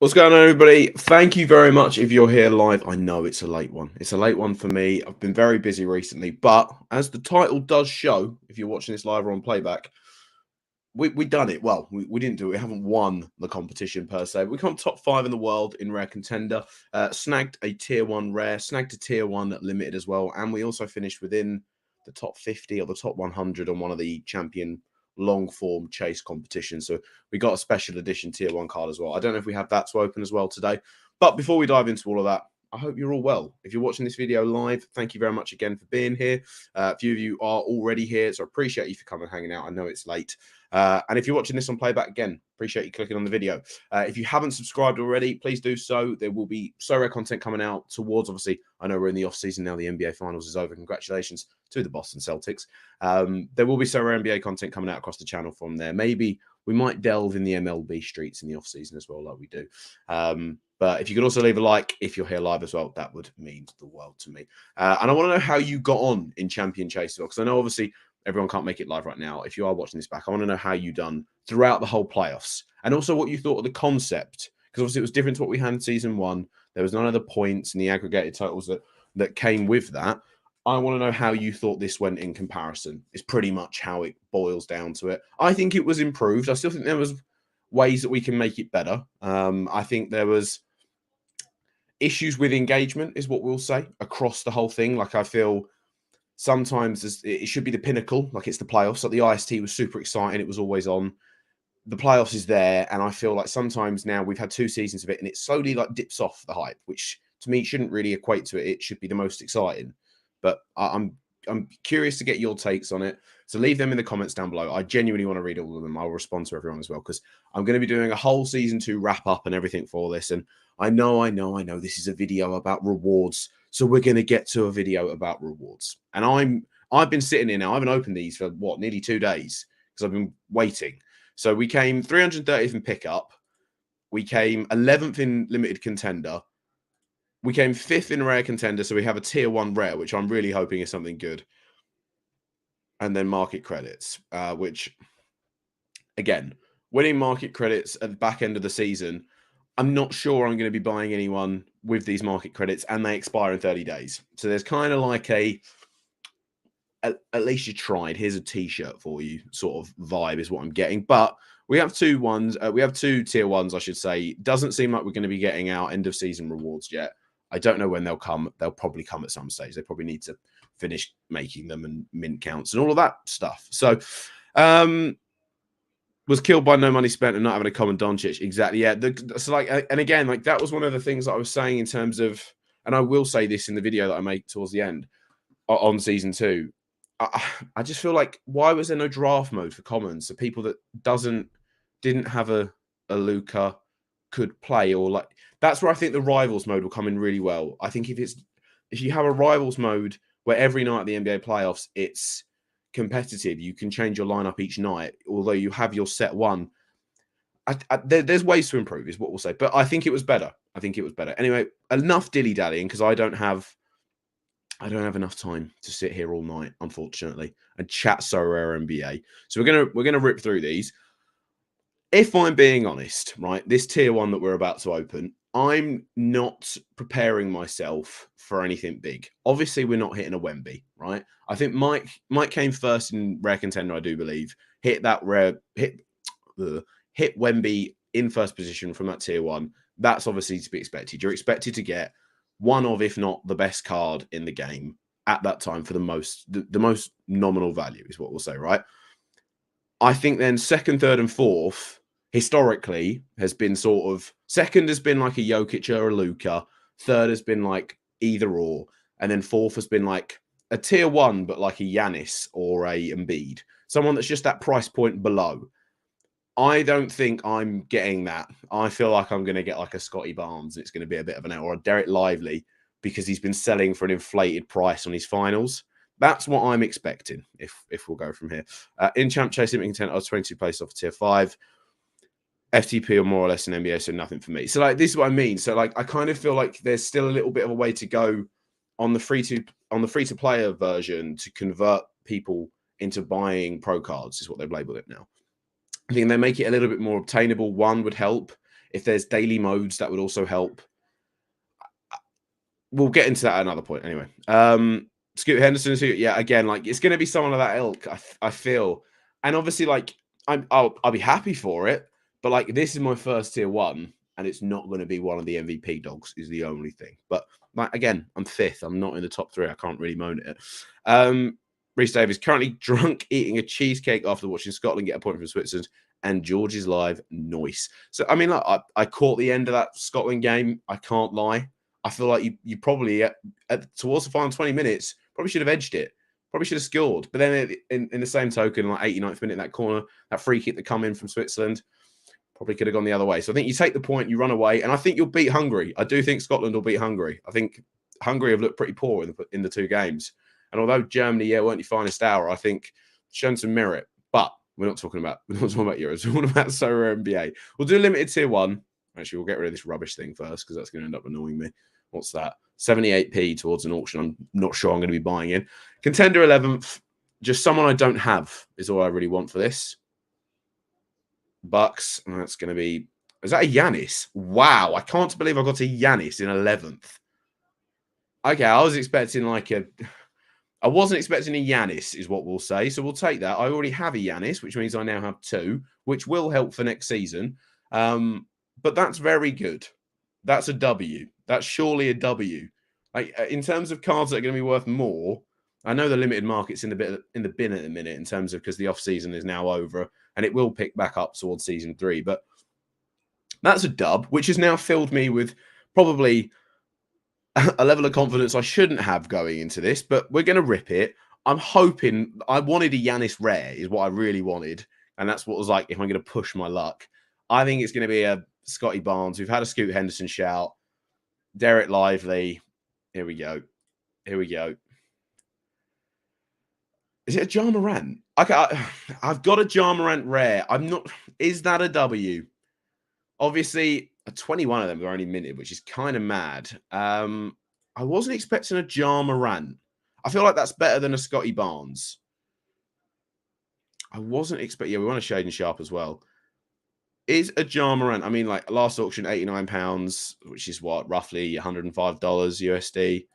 What's going on, everybody? Thank you very much if you're here live. I know it's a late one. It's a late one for me. I've been very busy recently, but as the title does show, if you're watching this live or on playback, we done it. Well, we didn't do it. We haven't won the competition per se. We come top 5 in the world in Rare Contender, snagged a tier 1 Rare, snagged a tier 1 Limited as well, and we also finished within the top 50 or the top 100 on one of the champion long form chase competitions. So we got a special edition tier 1 card as well. I don't know if we have that to open as well today, but before we dive into all of that, I hope you're all well. If you're watching this video live, thank you very much again for being here. A few of you are already here, so I appreciate you for coming and hanging out. I know it's late. And if you're watching this on playback, again, appreciate you clicking on the video. If you haven't subscribed already, please do so. There will be so rare content coming out towards, obviously, I know we're in the off season now. The NBA Finals is over. Congratulations to the Boston Celtics. There will be so rare NBA content coming out across the channel from there. Maybe we might delve in the MLB streets in the off season as well, like we do. But if you could also leave a like if you're here live as well, that would mean the world to me. And I want to know how you got on in Champion Chase as well, because I know obviously everyone can't make it live right now. If you are watching this back, I want to know how you done throughout the whole playoffs, and also what you thought of the concept, because obviously it was different to what we had in season 1. There was none of the points and the aggregated totals that came with that. I want to know how you thought this went in comparison. Is pretty much how it boils down to it. I think it was improved. I still think there was ways that we can make it better. I think there was issues with engagement, is what we'll say, across the whole thing. Like, I feel sometimes it should be the pinnacle, like it's the playoffs. Like the IST was super exciting, it was always on. The playoffs is there, and I feel like sometimes now we've had 2 seasons of it, and it slowly like dips off the hype, which to me shouldn't really equate to it. It should be the most exciting. But I'm curious to get your takes on it. So leave them in the comments down below. I genuinely want to read all of them. I'll respond to everyone as well, because I'm going to be doing a whole season 2 wrap up and everything for this. And I know this is a video about rewards. So we're going to get to a video about rewards. And I've been sitting here now. I haven't opened these for what, nearly 2 days, because I've been waiting. So we came 330th in pickup. We came 11th in Limited Contender. We came 5th in Rare Contender, so we have a tier 1 Rare, which I'm really hoping is something good. And then market credits, which, again, winning market credits at the back end of the season, I'm not sure I'm going to be buying anyone with these market credits, and they expire in 30 days. So there's kind of like at least you tried. Here's a T-shirt for you sort of vibe is what I'm getting. But we have 2 ones. We have 2 tier 1s, I should say. Doesn't seem like we're going to be getting our end of season rewards yet. I don't know when they'll come. They'll probably come at some stage. They probably need to finish making them and mint counts and all of that stuff. So, was killed by no money spent and not having a common Doncic. Exactly. Yeah. So like, and again, like that was one of the things that I was saying in terms of, and I will say this in the video that I make towards the end on season 2. I just feel like, why was there no draft mode for commons? So people that didn't have a Luka could play, or like, that's where I think the rivals mode will come in really well. I think if you have a rivals mode where every night at the NBA playoffs it's competitive, you can change your lineup each night, although you have your set one. There's ways to improve, is what we'll say. But I think it was better. Anyway, enough dilly-dallying, because I don't have enough time to sit here all night, unfortunately, and chat so rare NBA. So we're gonna rip through these. If I'm being honest, right, this tier 1 that we're about to open, I'm not preparing myself for anything big. Obviously, we're not hitting a Wemby, right? I think Mike came first in Rare Contender, I do believe. Hit Wemby in first position from that tier 1. That's obviously to be expected. You're expected to get one of, if not the best card in the game at that time for the most nominal value, is what we'll say, right? I think then 2nd, 3rd, and 4th historically has been sort of, 2nd has been like a Jokic or a Luka, 3rd has been like either or, and then 4th has been like a tier 1, but like a Giannis or a Embiid, someone that's just that price point below. I don't think I'm getting that. I feel like I'm going to get like a Scotty Barnes. It's going to be a bit of an, or a Derek Lively, because he's been selling for an inflated price on his finals. That's what I'm expecting if we'll go from here. In Champ Chase, Intent, I was 22 places off tier 5. FTP or more or less in NBA, so nothing for me. So like, this is what I mean. So like, I kind of feel like there's still a little bit of a way to go on the free to player version to convert people into buying pro cards, is what they've labeled it now. I think they make it a little bit more obtainable. One would help If there's daily modes, that would also help. We'll get into that at another point anyway. Scoot Henderson, yeah, again, like it's going to be someone of that ilk, I feel. And obviously, like, I'll be happy for it, but like this is my first tier 1, and it's not going to be one of the MVP dogs, is the only thing. But like, again, I'm 5th. I'm not in the top 3. I can't really moan at it. Reece Davies currently drunk eating a cheesecake after watching Scotland get a point from Switzerland, and George's live noise. So I mean, like, I caught the end of that Scotland game. I can't lie. I feel like you probably towards the final 20 minutes probably should have edged it. Probably should have scored. But then in the same token, like 89th minute, that corner, that free kick that come in from Switzerland, probably could have gone the other way. So I think you take the point, you run away, and I think you'll beat Hungary. I do think Scotland will beat Hungary. I think Hungary have looked pretty poor in the 2 games. And although Germany, weren't your finest hour, I think shown some merit. But we're not talking about Euros. We're talking about So Rare NBA. We'll do a limited tier 1. Actually, we'll get rid of this rubbish thing first because that's going to end up annoying me. What's that? 78p towards an auction. I'm not sure I'm going to be buying in. Contender 11th. Just someone I don't have is all I really want for this. Bucks. And that's going to be... Is that a Giannis? Wow. I can't believe I got a Giannis in 11th. Okay, I was expecting like a... I wasn't expecting a Giannis, is what we'll say. So we'll take that. I already have a Giannis, which means I now have 2, which will help for next season. But that's very good. That's a W. That's surely a W. Like in terms of cards that are going to be worth more, I know the limited market's in the bin at the minute in terms of because the off season is now over and it will pick back up towards season 3. But that's a dub, which has now filled me with probably a level of confidence I shouldn't have going into this. But we're going to rip it. I'm hoping I wanted a Giannis rare is what I really wanted, and that's what was like if I'm going to push my luck. I think it's going to be a Scotty Barnes. We've had a Scoot Henderson shout. Derek Lively. Here we go. Here we go. Is it a Ja Morant? I've got a Ja Morant rare. I'm not... Is that a W? Obviously, 21 of them are only minted, which is kind of mad. I wasn't expecting a Ja Morant. I feel like that's better than a Scotty Barnes. I wasn't expecting... Yeah, we want a Shaden Sharp as well. Is a Ja Morant, I mean, like last auction, £89, which is what, roughly $105 USD.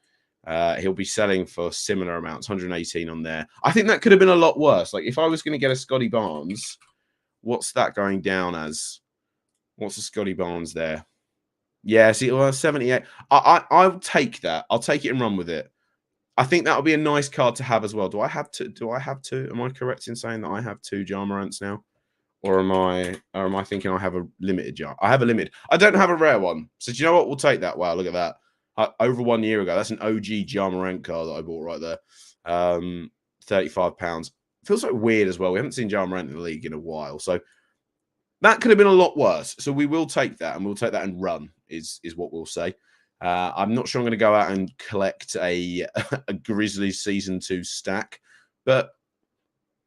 He'll be selling for similar amounts, 118 on there. I think that could have been a lot worse. Like if I was going to get a Scotty Barnes, what's that going down as? What's a Scotty Barnes there? Yeah, see, well, 78. I'll take that. I'll take it and run with it. I think that would be a nice card to have as well. Do I have two? Am I correct in saying that I have 2 Ja Morants now? Or am I thinking I have a limited jar? I have a limited. I don't have a rare one. So do you know what? We'll take that. Wow, look at that. Over 1 year ago. That's an OG Ja Morant card that I bought right there. £35. Feels like weird as well. We haven't seen Ja Morant in the league in a while. So that could have been a lot worse. So we will take that, and we'll take that and run, is what we'll say. I'm not sure I'm going to go out and collect a Grizzlies Season 2 stack. But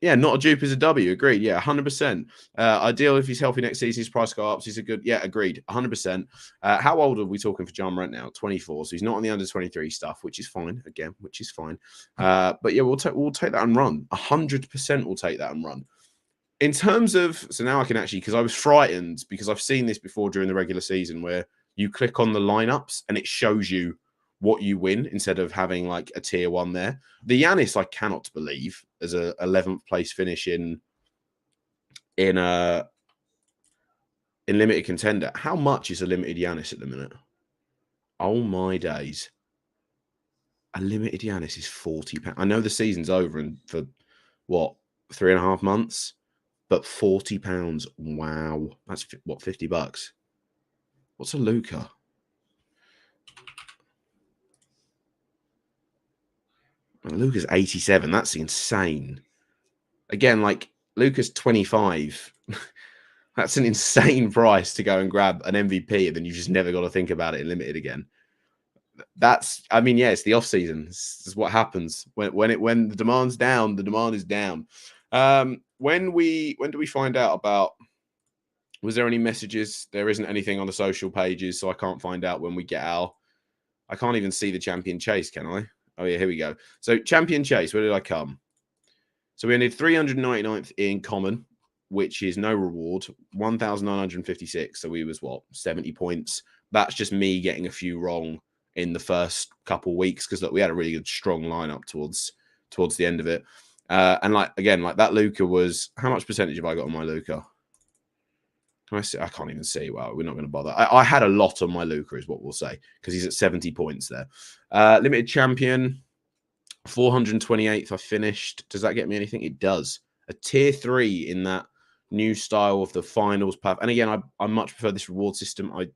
yeah, not a dupe is a W. Agreed. Yeah, 100%. Ideal if he's healthy next season, his price go up. He's a good. Yeah, agreed. 100%. How old are we talking for John Morant now? 24. So he's not on the under 23 stuff, which is fine. Again, which is fine. But yeah, we'll take that and run. 100% we'll take that and run. In terms of, so now I can actually, because I was frightened because I've seen this before during the regular season where you click on the lineups and it shows you what you win instead of having like a tier 1 there. The Giannis, I cannot believe, as a 11th place finish in limited contender. How much is a limited Giannis at the minute? Oh my days. A limited Giannis is £40. I know the season's over and for what, 3.5 months, but £40. Wow. That's what, $50? What's a Luka? Luka's 87. That's insane. Again, like Luka's 25. That's an insane price to go and grab an MVP, and then you just never got to think about it in limited again. That's, I mean, yeah, it's the off season. This is what happens when the demand's down. The demand is down. When do we find out about? Was there any messages? There isn't anything on the social pages, so I can't find out when we get our. I can't even see the champion chase, can I? Oh yeah, here we go. So champion chase, where did I come? So we ended 399th in common, which is no reward, 1,956. So we was, 70 points. That's just me getting a few wrong in the first couple weeks because, look, we had a really good, strong lineup towards the end of it. And, again, that Luka was... How much percentage have I got on my Luka? Can I see? I can't even see. Well, we're not going to bother. I had a lot on my Luka, is what we'll say, because he's at 70 points there. Limited champion, 428th I finished. Does that get me anything? It does. A tier 3 in that new style of the finals path. And again, I much prefer this reward system. I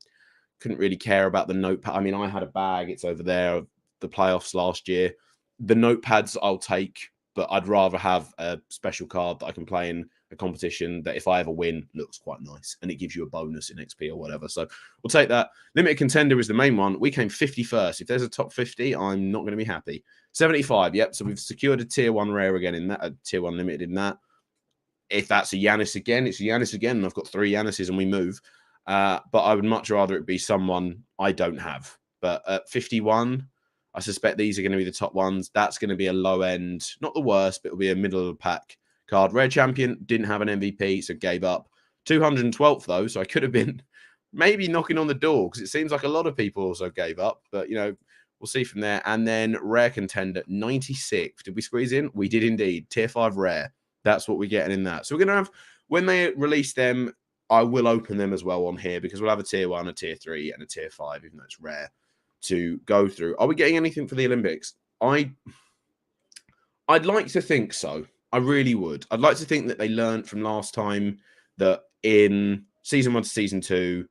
couldn't really care about the notepad. I mean, I had a bag. It's over there of the playoffs last year. The notepads I'll take, but I'd rather have a special card that I can play in a competition that if I ever win, looks quite nice. And it gives you a bonus in XP or whatever. So we'll take that. Limited Contender is the main one. We came 51st. If there's a top 50, I'm not going to be happy. 75, yep. So we've secured a tier 1 rare again in that, a tier 1 limited in that. If that's a Giannis again, it's a Giannis again. And I've got 3 Giannis's and we move. But I would much rather it be someone I don't have. But at 51, I suspect these are going to be the top ones. That's going to be a low end, not the worst, but it'll be a middle of the pack card. Rare champion, didn't have an MVP, so gave up. 212th though, so I could have been maybe knocking on the door because it seems like a lot of people also gave up. But, we'll see from there. And then Rare Contender, 96th. Did we squeeze in? We did indeed. Tier 5 Rare. That's what we're getting in that. So we're going to have, when they release them, I will open them as well on here because we'll have a tier 1, a tier 3, and a tier 5, even though it's rare to go through. Are we getting anything for the Olympics? I'd like to think so. I really would. I'd like to think that they learned from last time that in season 1 to season 2,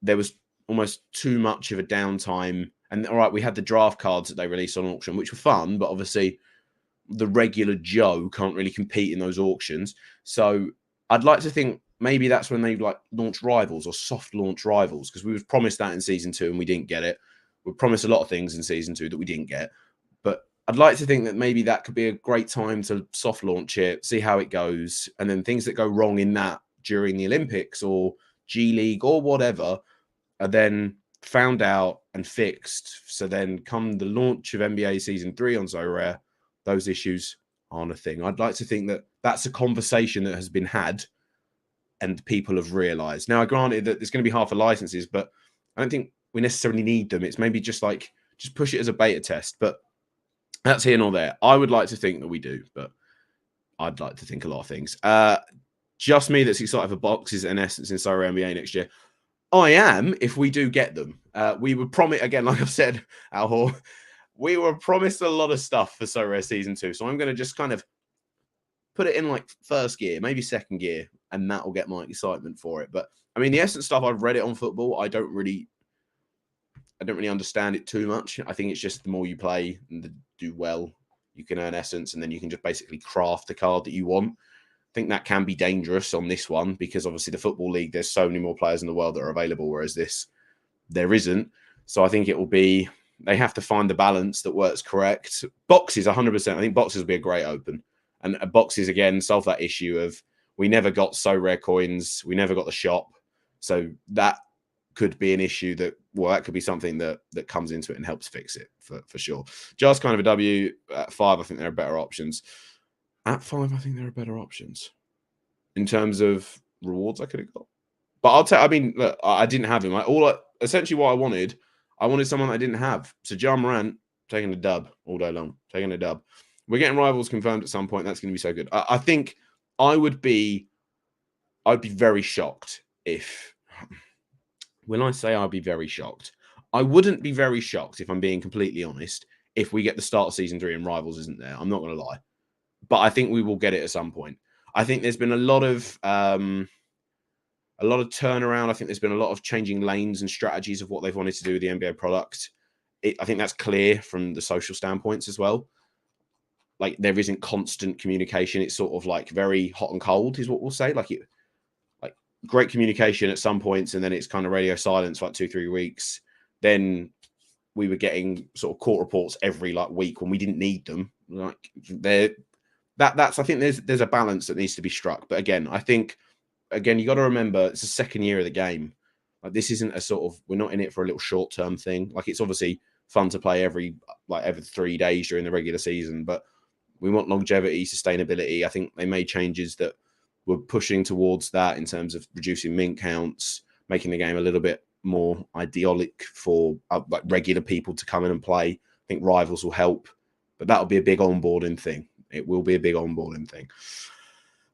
there was almost too much of a downtime. And all right, we had the draft cards that they released on auction, which were fun, but obviously the regular Joe can't really compete in those auctions. So I'd like to think maybe that's when they launch rivals or soft launch rivals, because we was promised that in season 2 and we didn't get it. We promised a lot of things in season 2 that we didn't get. But I'd like to think that maybe that could be a great time to soft launch it, see how it goes. And then things that go wrong in that during the Olympics or G League or whatever are then found out and fixed. So then come the launch of NBA season 3 on So Rare, those issues aren't a thing. I'd like to think that that's a conversation that has been had and people have realized. Now, granted that there's going to be half the licenses, but I don't think we necessarily need them. It's maybe just push it as a beta test, but that's here nor there. I would like to think that we do, but I'd like to think a lot of things. Just me that's excited for boxes and Essence in So Rare NBA next year. I am, if we do get them. We were promised, again, like I've said, Al Hall, we were promised a lot of stuff for So Rare Season 2. So I'm going to just kind of put it in first gear, maybe second gear, and that will get my excitement for it. But I mean, the Essence stuff, I've read it on football. I don't really understand it too much. I think it's just the more you play and do well, you can earn Essence, and then you can just basically craft the card that you want. I think that can be dangerous on this one because obviously the Football League, there's so many more players in the world that are available, whereas this, there isn't. So I think it will be, they have to find the balance that works correct. Boxes, 100%. I think boxes will be a great open. And boxes, again, solve that issue of we never got So Rare coins. We never got the shop. So that could be an issue that could be something that comes into it and helps fix it for sure. Just kind of a W. At 5, I think there are better options. At 5, I think there are better options in terms of rewards I could have got. But I'll tell. I mean, look, I didn't have him. Essentially what I wanted someone I didn't have. So Ja Morant taking a dub all day long, taking a dub. We're getting rivals confirmed at some point. That's going to be so good. I think I'd be very shocked if. When I say I'd be very shocked, I wouldn't be very shocked, if I'm being completely honest, if we get the start of season 3 and rivals isn't there. I'm not going to lie. But I think we will get it at some point. I think there's been a lot of turnaround. I think there's been a lot of changing lanes and strategies of what they've wanted to do with the NBA product. I think that's clear from the social standpoints as well. There isn't constant communication. It's sort of very hot and cold is what we'll say. Great communication at some points, and then it's kind of radio silence for 2-3 weeks. Then we were getting sort of court reports every week when we didn't need them. That's I think there's a balance that needs to be struck. But I think you got to remember it's the second year of the game. This isn't a sort of, we're not in it for a little short-term thing. It's obviously fun to play every 3 days during the regular season, but we want longevity, sustainability. I think they made changes that we're pushing towards that in terms of reducing mint counts, making the game a little bit more idyllic for like regular people to come in and play. I think rivals will help, but that'll be a big onboarding thing. It will be a big onboarding thing.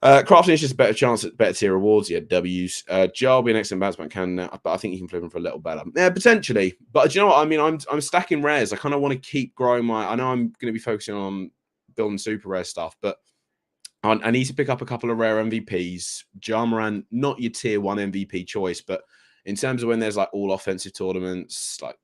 Crafting is just a better chance at better tier rewards. Yeah, W's. Jar will be an excellent bounce back can, but I think you can flip him for a little better. Yeah, potentially. But do you know what I mean? I'm stacking rares. I kind of want to keep growing my. I know I'm going to be focusing on building super rare stuff, but I need to pick up a couple of rare MVPs. Ja Morant, not your tier 1 MVP choice, but in terms of when there's like all offensive tournaments, like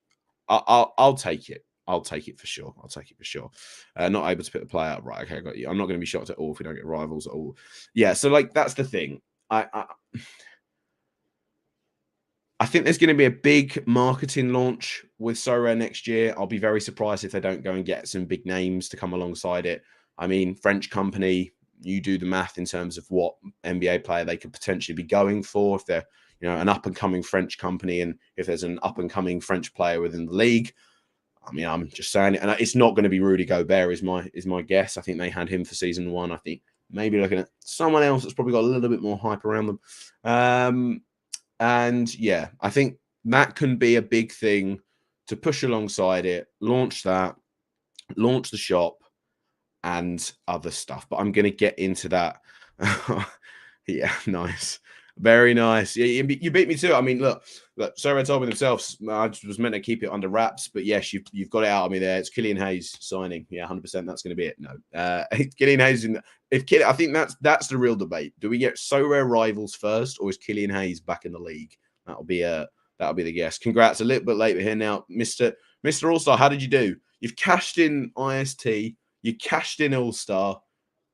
I'll take it. I'll take it for sure. I'll take it for sure. Not able to pick the play out. Right. Okay, I got you. I'm not going to be shocked at all if we don't get rivals at all. Yeah. So like that's the thing. I think there's going to be a big marketing launch with Sorare next year. I'll be very surprised if they don't go and get some big names to come alongside it. I mean, French company, you do the math in terms of what NBA player they could potentially be going for if they're, an up and coming French company, and if there's an up and coming French player within the league. I mean, I'm just saying it, and it's not going to be Rudy Gobert is my guess. I think they had him for season 1. I think maybe looking at someone else that's probably got a little bit more hype around them. And yeah, I think that can be a big thing to push alongside it, launch that, launch the shop and other stuff. But I'm going to get into that. Yeah, nice. Very nice. Yeah, you beat me too. I mean, look, Sorare told me themselves I was meant to keep it under wraps, but yes, you've got it out of me there. It's Killian Hayes signing. Yeah, 100%. That's going to be it. No, Killian Hayes. I think that's the real debate. Do we get Sorare rivals first, or is Killian Hayes back in the league? That'll be the guess. Congrats. A little bit later here now, Mr. All-Star. How did you do? You've cashed in IST. You cashed in All-Star.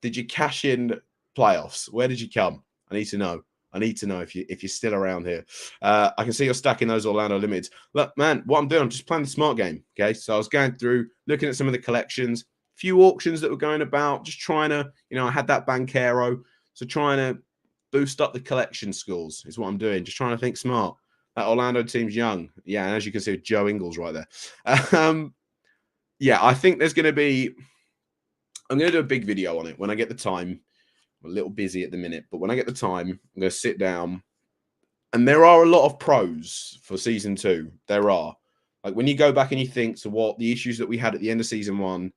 Did you cash in playoffs? Where did you come? I need to know. I need to know if you're still around here. I can see you're stacking those Orlando Limiteds. Look, man, what I'm doing, I'm just playing the smart game. Okay, so I was going through, looking at some of the collections, few auctions that were going about, just trying to, I had that Banchero, so trying to boost up the collection scores is what I'm doing. Just trying to think smart. That Orlando team's young, yeah, and as you can see, Joe Ingles right there. Yeah, I think there's going to be. I'm going to do a big video on it when I get the time. I'm a little busy at the minute, but when I get the time, I'm going to sit down. And there are a lot of pros for season 2. There are. Like when you go back and you think to what the issues that we had at the end of season 1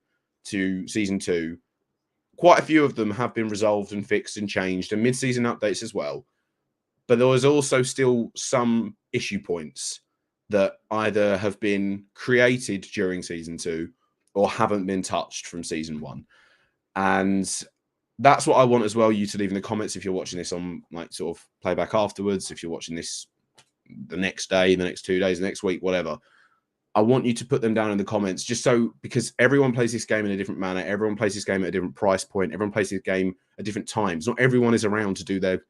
to season 2, quite a few of them have been resolved and fixed and changed, and mid-season updates as well. But there was also still some issue points that either have been created during season 2 or haven't been touched from season 1. And that's what I want as well, you to leave in the comments if you're watching this on like sort of playback afterwards, if you're watching this the next day, the next 2 days, the next week, whatever. I want you to put them down in the comments just so, because everyone plays this game in a different manner. Everyone plays this game at a different price point. Everyone plays this game at different times. Not everyone is around to do their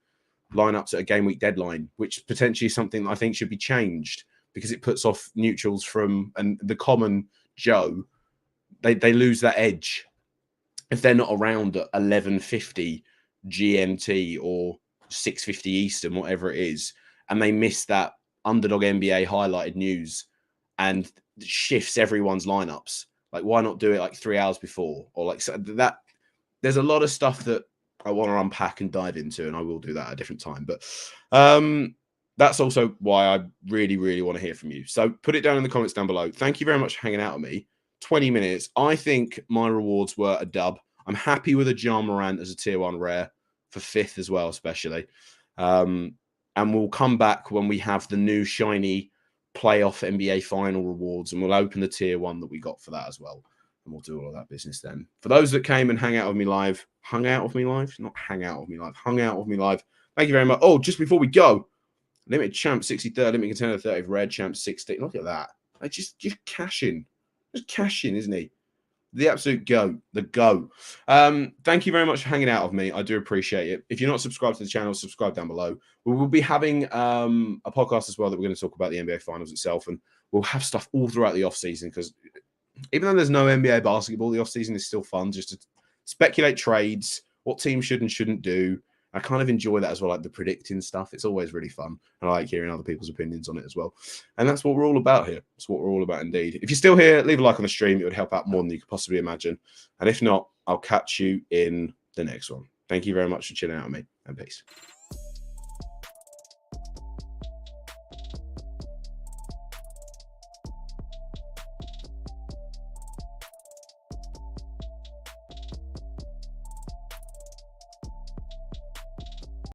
lineups at a game week deadline, which potentially is something I think should be changed because it puts off neutrals and the common Joe. They lose that edge if they're not around at 11:50 GMT or 6:50 Eastern, whatever it is, and they miss that underdog NBA highlighted news and shifts everyone's lineups. Like, why not do it like 3 hours before, or like so that? There's a lot of stuff that I want to unpack and dive into, and I will do that at a different time. But that's also why I really, really want to hear from you. So put it down in the comments down below. Thank you very much for hanging out with me. 20 minutes. I think my rewards were a dub. I'm happy with a Ja Morant as a tier 1 rare for 5th as well, especially. And we'll come back when we have the new shiny playoff NBA final rewards, and we'll open the tier 1 that we got for that as well. And we'll do all of that business then. For those that came and hung out with me live, hung out with me live? Thank you very much. Oh, just before we go, Limited Champ 63rd, Limited Contender 30, Red Champ 16. Look at that. Like just cash in. Just cash in, isn't he? The absolute GOAT. The GOAT. Thank you very much for hanging out with me. I do appreciate it. If you're not subscribed to the channel, subscribe down below. We will be having a podcast as well that we're going to talk about the NBA Finals itself, and we'll have stuff all throughout the off-season because even though there's no NBA basketball, the off-season is still fun just to speculate trades, what teams should and shouldn't do. I kind of enjoy that as well, like the predicting stuff. It's always really fun. And I like hearing other people's opinions on it as well. And that's what we're all about here. That's what we're all about indeed. If you're still here, leave a like on the stream. It would help out more than you could possibly imagine. And if not, I'll catch you in the next one. Thank you very much for chilling out with me. and peace.